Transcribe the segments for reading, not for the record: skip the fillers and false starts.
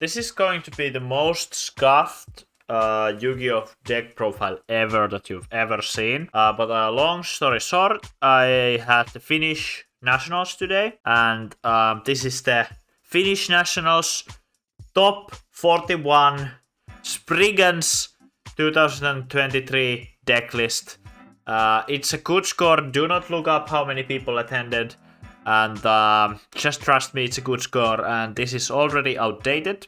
This is going to be the most scuffed Yu-Gi-Oh! Deck profile ever that you've ever seen. But long story short, I had the Finnish Nationals today, and this is the Finnish Nationals top 41 Springans 2023 deck list. It's a good score. Do not look up how many people attended. And just trust me, it's a good score. And this is already outdated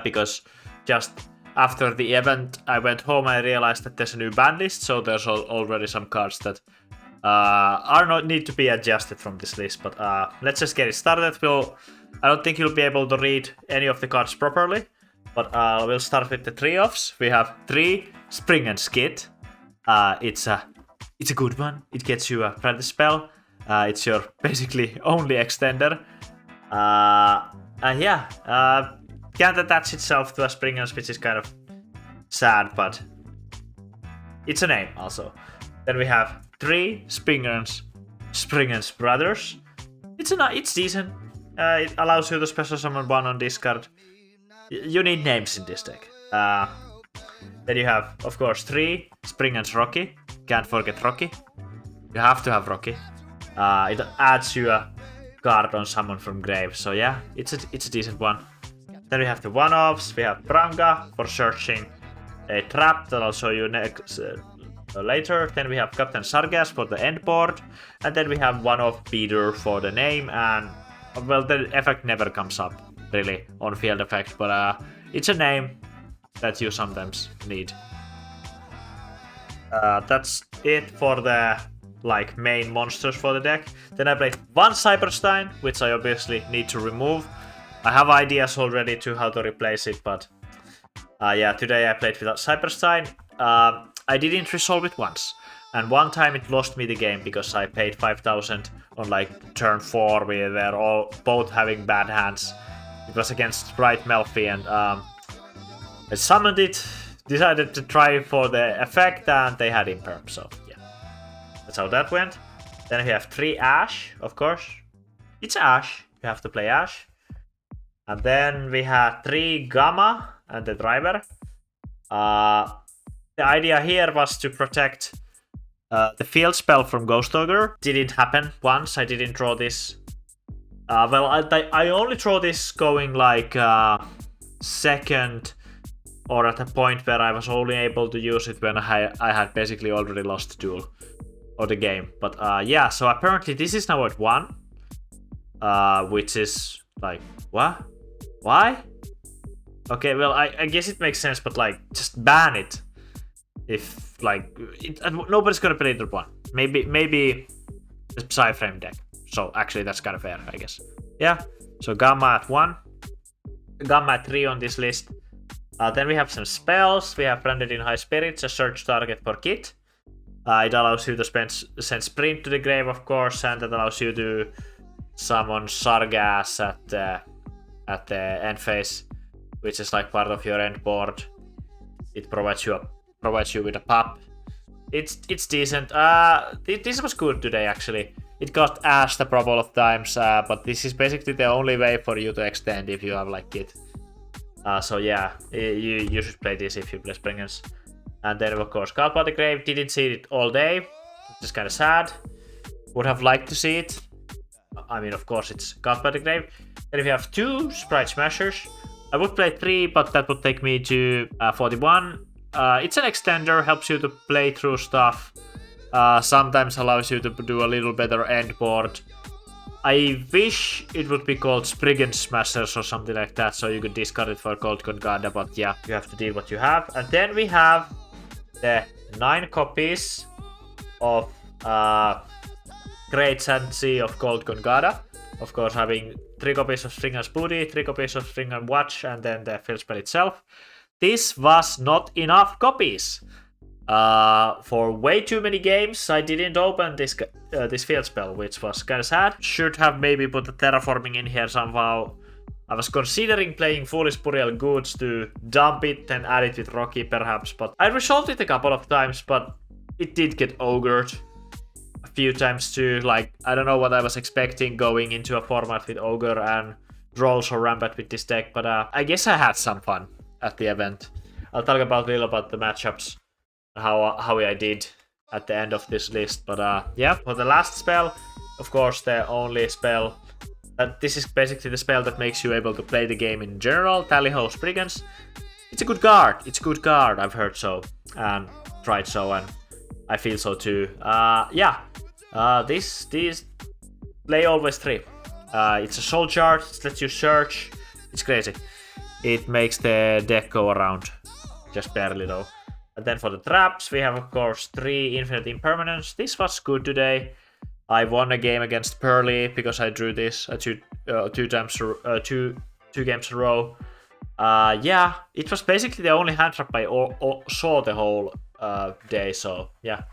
because just after the event, I went home and I realized that there's a new ban list. So there's already some cards that are not need to be adjusted from this list. But let's just get it started. I don't think you'll be able to read any of the cards properly. But we'll start with the three-offs. We have 3 Springans kit. It's a good one. It gets you a practice spell. It's your basically only extender. And yeah, can't attach itself to a Springans, which is kind of sad, but it's a name also. Then we have 3 Springans brothers. It's decent. It allows you to special summon 1 on discard. You need names in this deck. Then you have, of course, 3 Springans Rocky. Can't forget Rocky. You have to have Rocky. It adds you a card on summon from grave. So yeah, it's a decent one. Then we have the one-offs. We have Branga for searching a trap that I'll show you next later. Then we have Captain Sargas for the end board. And then we have one-off Peter for the name. And well, the effect never comes up really on field effect, but it's a name that you sometimes need. That's it for the main monsters for the deck. Then I played 1 Cyberstein, which I obviously need to remove. I have ideas already to how to replace it, but yeah, today I played without Cyberstein. I didn't resolve it once, and one time it lost me the game because I paid 5,000 on turn 4. We were both having bad hands. It was against Bright Melfi, and I summoned it, decided to try for the effect, and they had Imperm, so yeah. That's how that went. Then we have 3 Ash, of course. It's Ash, you have to play Ash. And then we had 3 Gamma and the driver. The idea here was to protect the field spell from Ghost Ogre. Didn't happen once, I didn't draw this. Well, I only draw this going second, or at a point where I was only able to use it when I had basically already lost the duel or the game. But yeah, so apparently this is now at 1, which is what? Why? Okay, well, I guess it makes sense, but just ban it. If nobody's gonna play it at 1. Maybe the Psyframe deck. So actually that's kind of fair, I guess. Yeah, so Gamma at 1. Gamma at 3 on this list. Then we have some spells. We have Branded in High Spirits, a search target per kit. It allows you to send Sprint to the grave, of course, and that allows you to summon Sargas at the end phase, which is part of your end board. It provides you with a pop. It's decent. This was good today, actually. It got asked a couple of times, but this is basically the only way for you to extend if you have kit. So yeah, you should play this if you play Springans. And then of course, Card by the Grave. Didn't see it all day, which is kind of sad. Would have liked to see it. I mean, of course, it's Card by the Grave. Then we have 2 Sprite Smashers. I would play 3, but that would take me to 41. It's an extender, helps you to play through stuff. Sometimes allows you to do a little better end board. I wish it would be called Spriggan Smashers or something like that, so you could discard it for Gold Gongada, but yeah, you have to deal what you have. And then we have the 9 copies of Great Sandsea of Gold Gongada. Of course, having 3 copies of Springans Booty, 3 copies of Springan Watch, and then the field spell itself. This was not enough copies. For way too many games, I didn't open this field spell, which was kind of sad. Should have maybe put the terraforming in here somehow. I was considering playing Foolish Burial Goods to dump it and add it with Rocky perhaps, but I resolved it a couple of times, but it did get ogred a few times too. I don't know what I was expecting going into a format with Ogre and rolls or rampant with this deck, but I guess I had some fun at the event. I'll talk about a little about the matchups, how I did at the end of this list. But yeah, for the last spell, of course, the only spell this is basically the spell that makes you able to play the game in general. Tally-ho Springans. It's a good card. It's a good card. I've heard so and tried so, and I feel so too. Yeah. This play always 3. It's a soul chart. It lets you search. It's crazy. It makes the deck go around, just barely though. And then for the traps, we have of course 3 infinite impermanence. This was good today. I won a game against Pearly because I drew this two games in a row. Yeah, it was basically the only hand trap I saw the whole day. So yeah,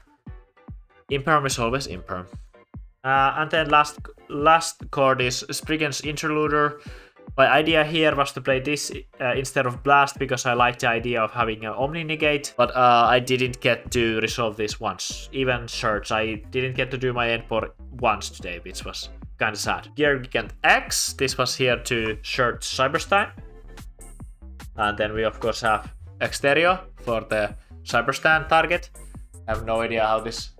imperm is always imperm. And then last card is Spriggan's Interluder. My idea here was to play this instead of Blast because I like the idea of having an Omni Negate, but I didn't get to resolve this once. Even Search, I didn't get to do my endport once today, which was kinda sad. Gear Gigant X, this was here to Search Cyberstein. And then we of course have Exterio for the Cyberstein target. I have no idea how this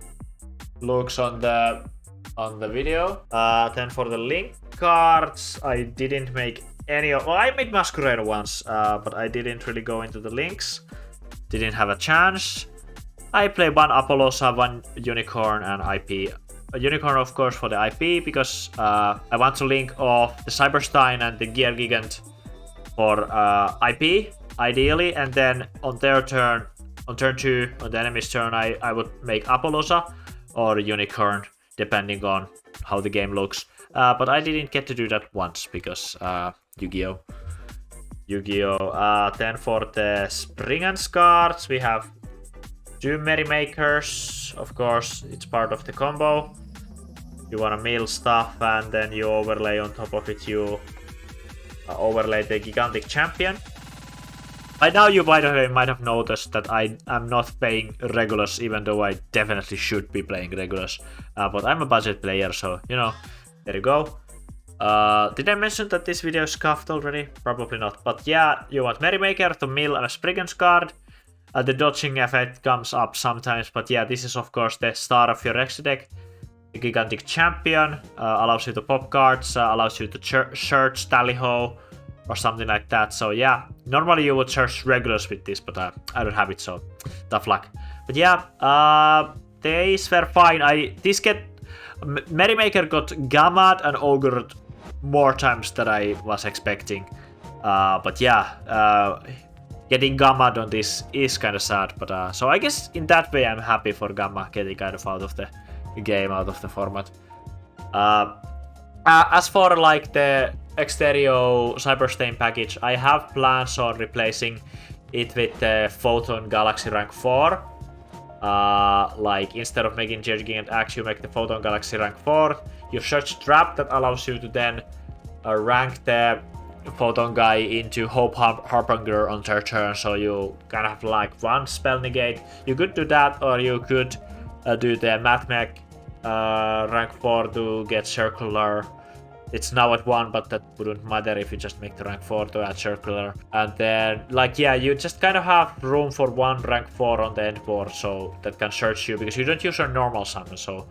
looks on the video. Then for the link cards, I didn't make any of... Well, I made Masquerader once, but I didn't really go into the links. Didn't have a chance. I play 1 Apollosa, 1 Unicorn, and IP. A Unicorn, of course, for the IP, because I want to link off the Cyberstein and the Gear Gigant for IP, ideally, and then on their turn, on turn 2, on the enemy's turn, I would make Apollosa or Unicorn, depending on how the game looks. But I didn't get to do that once because Yu-Gi-Oh! Then for the Springans cards, we have 2 Merrymakers. Of course, it's part of the combo. You wanna mill stuff and then you overlay on top of it, you overlay the Gigantic Champion. By now you might have noticed that I am not playing regulars, even though I definitely should be playing regulars. But I'm a budget player, so, you know, there you go. Did I mention that this video is scuffed already? Probably not. But yeah, you want Merrymaker to mill a Spriggan's card. The dodging effect comes up sometimes, but yeah, this is of course the start of your extra deck. The Gigantic Champion allows you to pop cards, allows you to search Tally-ho or something like that. So yeah, normally you would search regulars with this, but I don't have it, so tough luck. But yeah, these were fine. Merrymaker got gammaed and ogred more times than I was expecting. But yeah, getting gammaed on this is kind of sad. But so I guess in that way I'm happy for Gamma getting kind of out of the game, out of the format. As for like the Exterio Cyberstain package, I have plans on replacing it with the Photon Galaxy rank 4. Like instead of making Gigant X, you make the Photon Galaxy rank 4. You search Trap that allows you to then rank the Photon guy into Hope Harbinger on their turn, so you kind of have like 1 spell negate. You could do that, or you could do the Mathmech rank 4 to get Circular. It's now at 1, but that wouldn't matter if you just make the rank 4 to add Circular. And then, like, yeah, you just kind of have room for 1 rank 4 on the end board, so that can search you, because you don't use your normal summon. So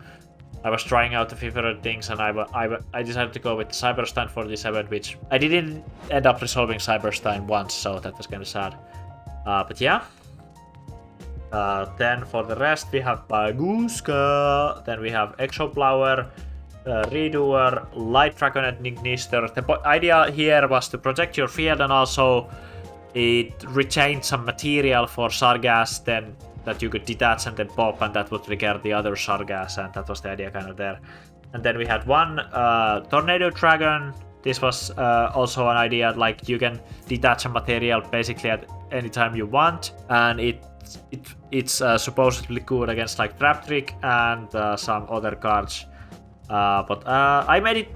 I was trying out a few different things, and I decided to go with Cyberstein for this event, which I didn't end up resolving Cyberstein once, so that was kind of sad. But yeah. Then for the rest, we have Baguska, then we have Exoplower, Redoer, Light Dragon, and Ignister. The idea here was to protect your field, and also it retained some material for Sargas then that you could detach and then pop, and that would trigger the other Sargas, and that was the idea kind of there. And then we had 1 Tornado Dragon. This was also an idea, like you can detach a material basically at any time you want, and it's supposedly good against like Trap Trick and some other cards. But I made it.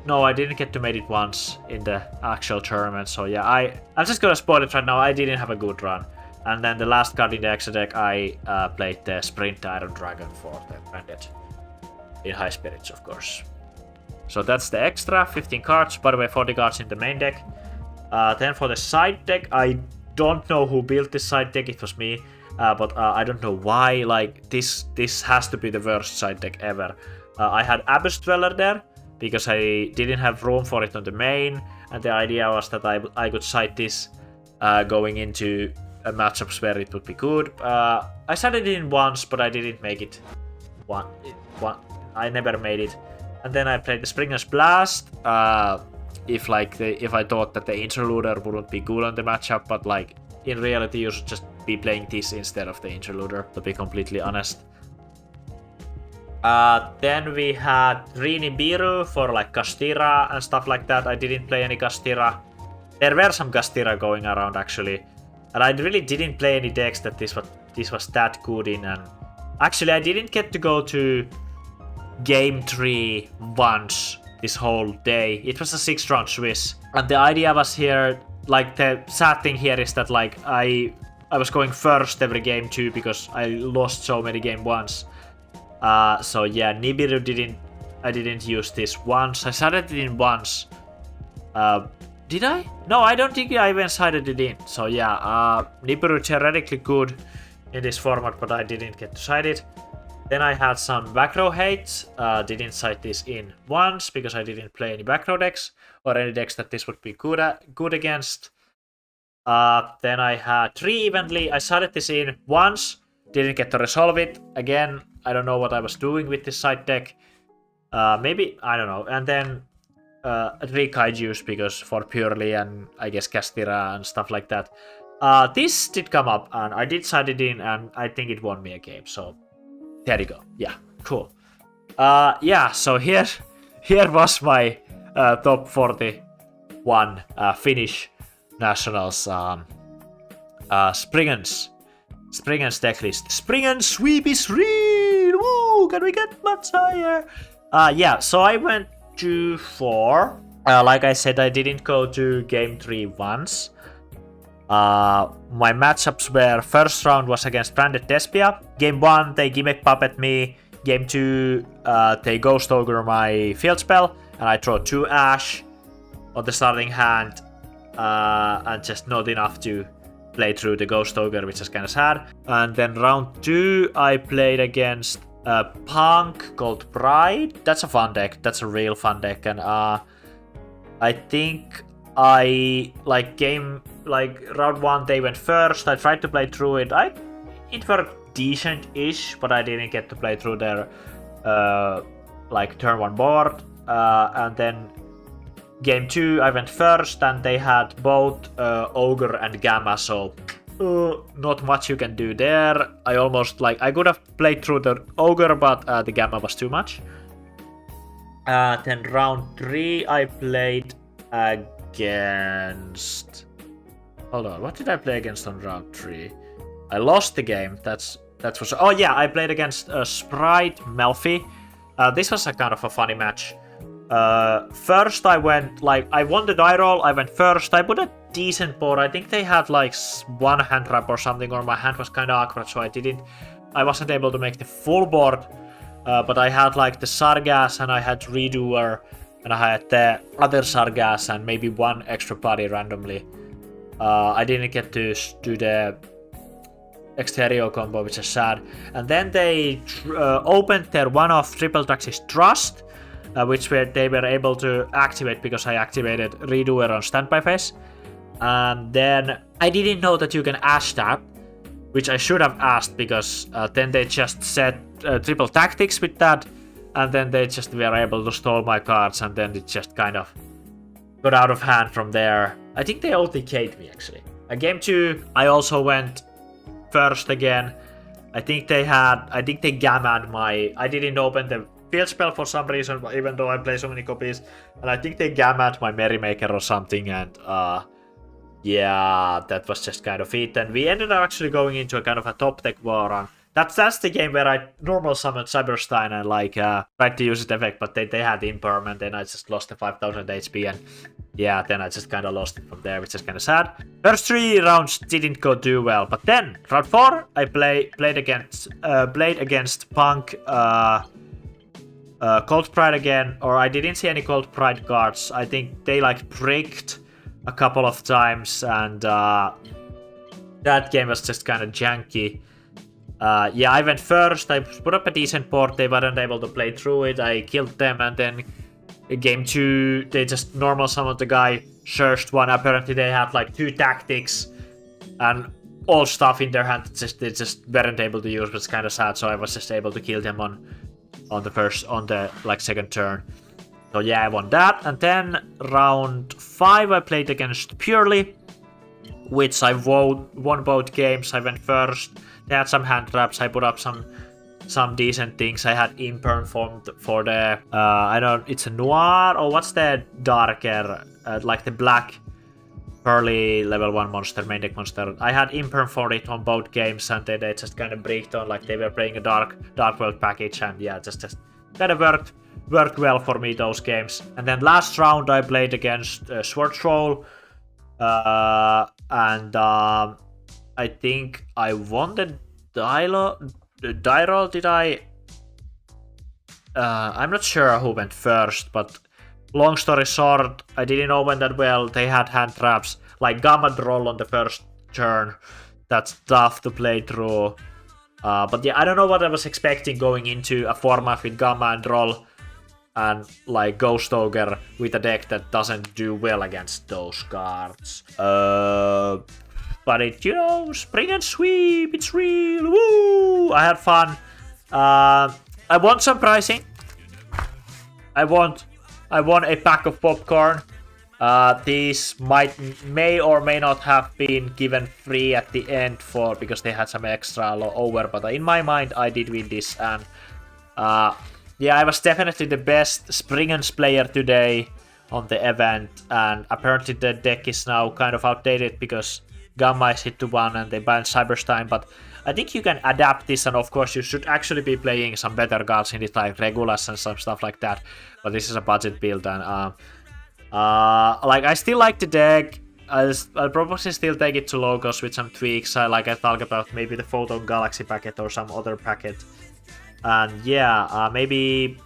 No, I didn't get to make it once in the actual tournament. So yeah, I'm just gonna spoil it right now. I didn't have a good run. And then the last card in the extra deck, I played the Sprint Iron Dragon for the Branded in High Spirits, of course. So that's the extra 15 cards. By the way, 40 cards in the main deck. Then for the side deck, I don't know who built this side deck. It was me. But I don't know why. Like this has to be the worst side deck ever. I had Abyss Dweller there because I didn't have room for it on the main, and the idea was that I could side this going into matchups where it would be good. I sided it in once, but I didn't make it. I never made it. And then I played the Springans Blast. If I thought that the Interluder wouldn't be good on the matchup, but like in reality you should just be playing this instead of the Interluder, to be completely honest. Then we had 3 Nibiru for like Kastira and stuff like that. I didn't play any Kastira. There were some Kastira going around actually. And I really didn't play any decks that this was that good in. And actually I didn't get to go to Game 3 once this whole day. It was a 6-round Swiss. And the idea was here, like the sad thing here is that like I was going first every game too because I lost so many game ones. So yeah, Nibiru I didn't use this once. I sided it in once. Did I? No, I don't think I even sided it in. So yeah, Nibiru theoretically good in this format, but I didn't get to side it. Then I had some back row hate. Didn't side this in once because I didn't play any back row decks or any decks that this would be good against. Then I had 3 evenly. I sided this in once. Didn't get to resolve it. Again, I don't know what I was doing with this side deck. Maybe, I don't know. And then 3 Kaijus because for purely and I guess Kastira and stuff like that. This did come up and I did side it in and I think it won me a game. So there you go. Yeah, cool. Yeah, so here was my top 41 Finnish Nationals Springans deck list. Springans sweep is real! Woo! Can we get much higher? Yeah, so I went to 4. Like I said, I didn't go to game 3 once. My matchups were first round was against Branded Despia. Game 1, they gimmick puppet me. Game 2, they ghost ogre my field spell, and I draw 2 ash on the starting hand, and just not enough to play through the ghost ogre, which is kind of sad. And then round 2, I played against Punk called Bride. That's a fun deck. That's a real fun deck, and I think I round 1 they went first. I tried to play through it. It worked decent-ish, but I didn't get to play through their turn 1 board. And then game 2 I went first, and they had both ogre and gamma, so not much you can do there. I could have played through the ogre, but the gamma was too much. Then round 3 I played against... Hold on, what did I play against on round 3? I lost the game, that's for sure. Oh yeah, I played against Sprite Melfi. This was a kind of a funny match. First I went, I won the die roll, I went first, I put a decent board. I think they had 1 hand trap or something, or my hand was kind of awkward, so I wasn't able to make the full board. But I had the Sargas, and I had Redoer, and I had the other Sargas, and maybe 1 extra body randomly. I didn't get to do the Exterior combo, which is sad. And then they opened their one-off Triple Taxis Trust, which they were able to activate because I activated Redoer on standby phase. And then I didn't know that you can ash that, which I should have asked, because then they just set triple tactics with that, and then they just were able to stall my cards, and then it just kind of got out of hand from there. I think they OTK'd me actually. Game 2, I also went first again. I think they gammad my... I didn't open the field spell for some reason, even though I play so many copies, and I think they gammad my Merrymaker or something, and yeah, that was just kind of it. And we ended up actually going into a kind of a top deck war, and that's the game where I normal summoned Cyberstein and tried to use the effect, but they had Imperm, and then I just lost the 5000 HP, and yeah, then I just kind of lost it from there, which is kind of sad. First 3 rounds didn't go too well, but then round 4 I played against Punk Cold Pride again, or I didn't see any Cold Pride cards. I think they like bricked a couple of times, and that game was just kind of janky. Yeah, I went first. I put up a decent board. They weren't able to play through it. I killed them, and then game 2, they just normal summoned the guy. First one, apparently they had like 2 tactics and all stuff in their hand. They just weren't able to use, but it's kind of sad. So I was just able to kill them on the like second turn. So yeah, I won that. And then round 5, I played against Purely, which I won both games. I went first. They had some hand traps. I put up some decent things. I had Imperm for the I don't. It's a Noir, or what's the darker like the black Pearly level 1 monster, main deck monster. I had Imperm for it on both games, and they just kind of breaked on like they were playing a dark world package, and yeah, just kind of worked well for me those games. And then last round I played against Sword Troll, and I think I won the die roll. Did I? I'm not sure who went first, but long story short, I didn't open that well. They had hand traps, like Gamma roll on the first turn. That's tough to play through. But yeah, I don't know what I was expecting going into a format with Gamma and Roll and like Ghost Ogre with a deck that doesn't do well against those cards. But it, spring and sweep, it's real, woo! I had fun. I won some pricing. I won a pack of popcorn. These may or may not have been given free at the end because they had some extra over, but in my mind I did win this, and yeah, I was definitely the best Springans player today on the event, and apparently the deck is now kind of outdated because Gamma is hit to 1 and they banned Cyberstein, but I think you can adapt this, and of course you should actually be playing some better cards in it, like Regulus and some stuff like that, but this is a budget build, and like I still like the deck. I'll probably still take it to logos with some tweaks. I talk about maybe the Photon Galaxy packet or some other packet, and yeah, maybe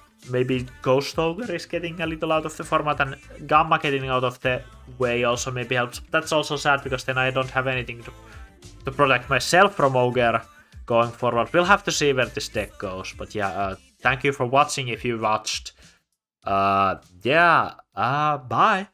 Ghost Ogre is getting a little out of the format, and Gamma getting out of the way also maybe helps. That's also sad because then I don't have anything to protect myself from Ogre going forward. We'll have to see where this deck goes. But yeah, thank you for watching if you watched. Yeah, bye.